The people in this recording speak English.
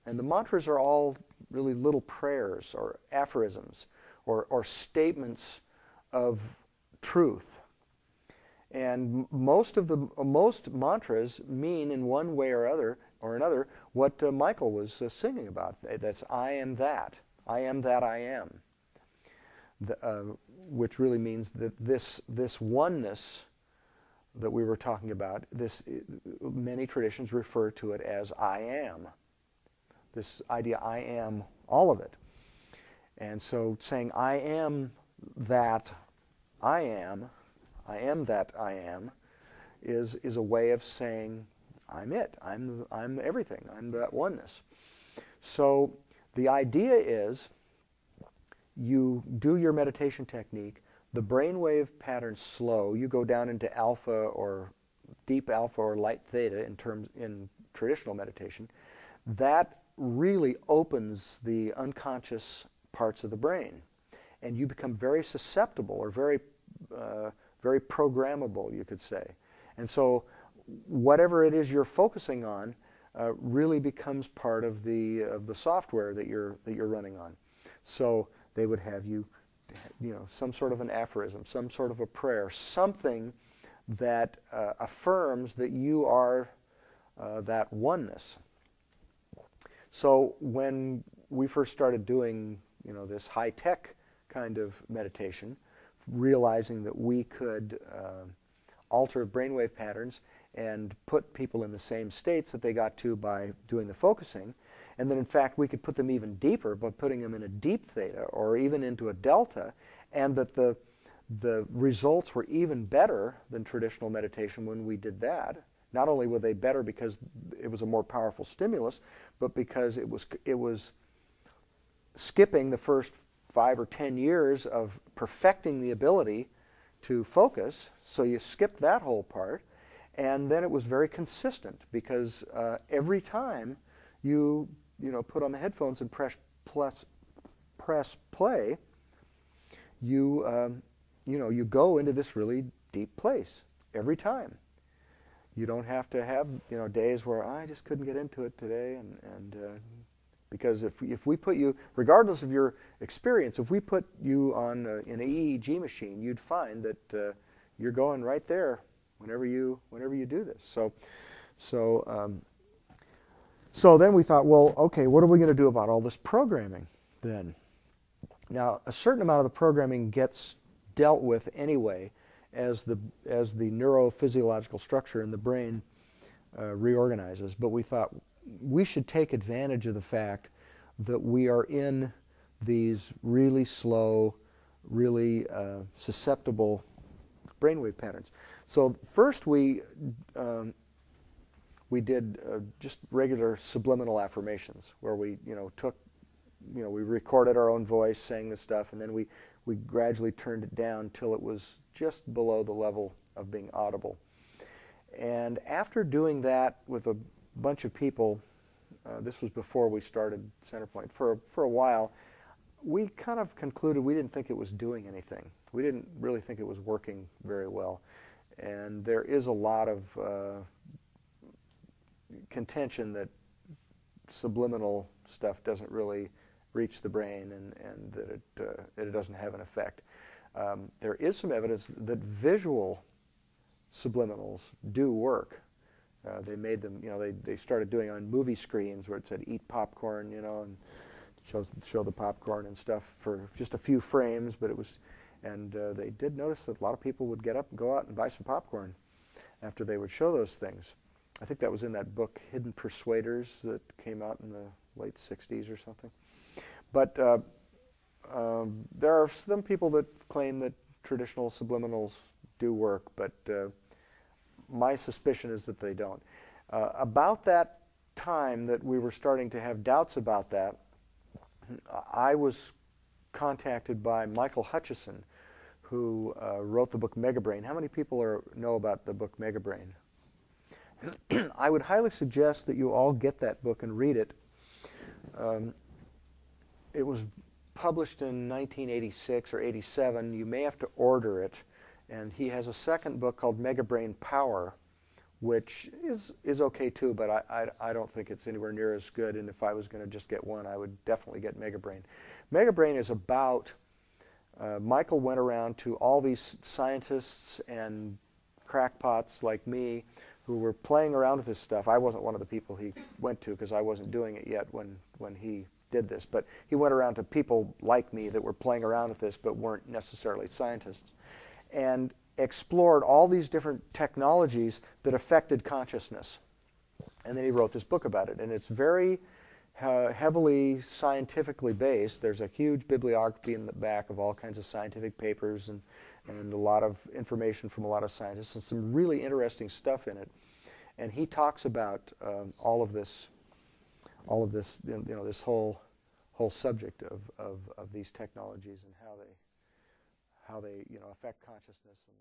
And the mantras are all really little prayers or aphorisms or statements of truth. And most mantras mean in one way or another what Michael was singing about. That's I am that. I am that I am. Which really means that this oneness that we were talking about, many traditions refer to it as I am. This idea, I am all of it. And so saying I am that I am that I am, is a way of saying I'm it. I'm everything. I'm that oneness. So the idea is you do your meditation technique, the brainwave pattern's slow, you go down into alpha or deep alpha or light theta in traditional meditation. That really opens the unconscious parts of the brain, and you become very susceptible or very programmable, you could say. And so whatever it is you're focusing on really becomes part of the software that you're running on. So they would have you know, some sort of an aphorism, some sort of a prayer, something that affirms that you are that oneness. So when we first started doing, you know, this high-tech kind of meditation, realizing that we could alter brainwave patterns and put people in the same states that they got to by doing the focusing, and then in fact we could put them even deeper by putting them in a deep theta or even into a delta, and that the results were even better than traditional meditation when we did that. Not only were they better because it was a more powerful stimulus, but because it was skipping the first 5 or 10 years of perfecting the ability to focus. So you skipped that whole part, and then it was very consistent because every time you put on the headphones and press play, you go into this really deep place every time. You don't have to have days where I just couldn't get into it today, and because if we put you, regardless of your experience, if we put you on an EEG machine, you'd find that you're going right there whenever you do this. So then we thought, well, okay, what are we going to do about all this programming then? Now, a certain amount of the programming gets dealt with anyway as the neurophysiological structure in the brain reorganizes, but we thought we should take advantage of the fact that we are in these really slow, really susceptible brainwave patterns. So first we did just regular subliminal affirmations where we we recorded our own voice saying this stuff, and then we gradually turned it down till it was just below the level of being audible. And after doing that with a bunch of people, this was before we started Centerpoint, for a while, we kind of concluded we didn't think it was doing anything. We didn't really think it was working very well. And there is a lot of contention that subliminal stuff doesn't really reach the brain, and that it doesn't have an effect. There is some evidence that visual subliminals do work. They made them, they started doing on movie screens where it said eat popcorn, and show the popcorn and stuff for just a few frames, but it was, and they did notice that a lot of people would get up and go out and buy some popcorn after they would show those things. I think that was in that book Hidden Persuaders that came out in the late 60s or something. But there are some people that claim that traditional subliminals do work, but my suspicion is that they don't. About that time that we were starting to have doubts about that, I was contacted by Michael Hutchison, who wrote the book Megabrain. How many people know about the book Megabrain? I would highly suggest that you all get that book and read it. It was published in 1986 or 87. You may have to order it. And he has a second book called Megabrain Power, which is okay too, but I don't think it's anywhere near as good. And if I was going to just get one, I would definitely get Megabrain. Megabrain is about, Michael went around to all these scientists and crackpots like me who were playing around with this stuff. I wasn't one of the people he went to because I wasn't doing it yet when he did this, but he went around to people like me that were playing around with this but weren't necessarily scientists, and explored all these different technologies that affected consciousness. And then he wrote this book about it, and it's very heavily scientifically based. There's a huge bibliography in the back of all kinds of scientific papers and a lot of information from a lot of scientists and some really interesting stuff in it. And he talks about all of this, this whole subject of these technologies and how they affect consciousness and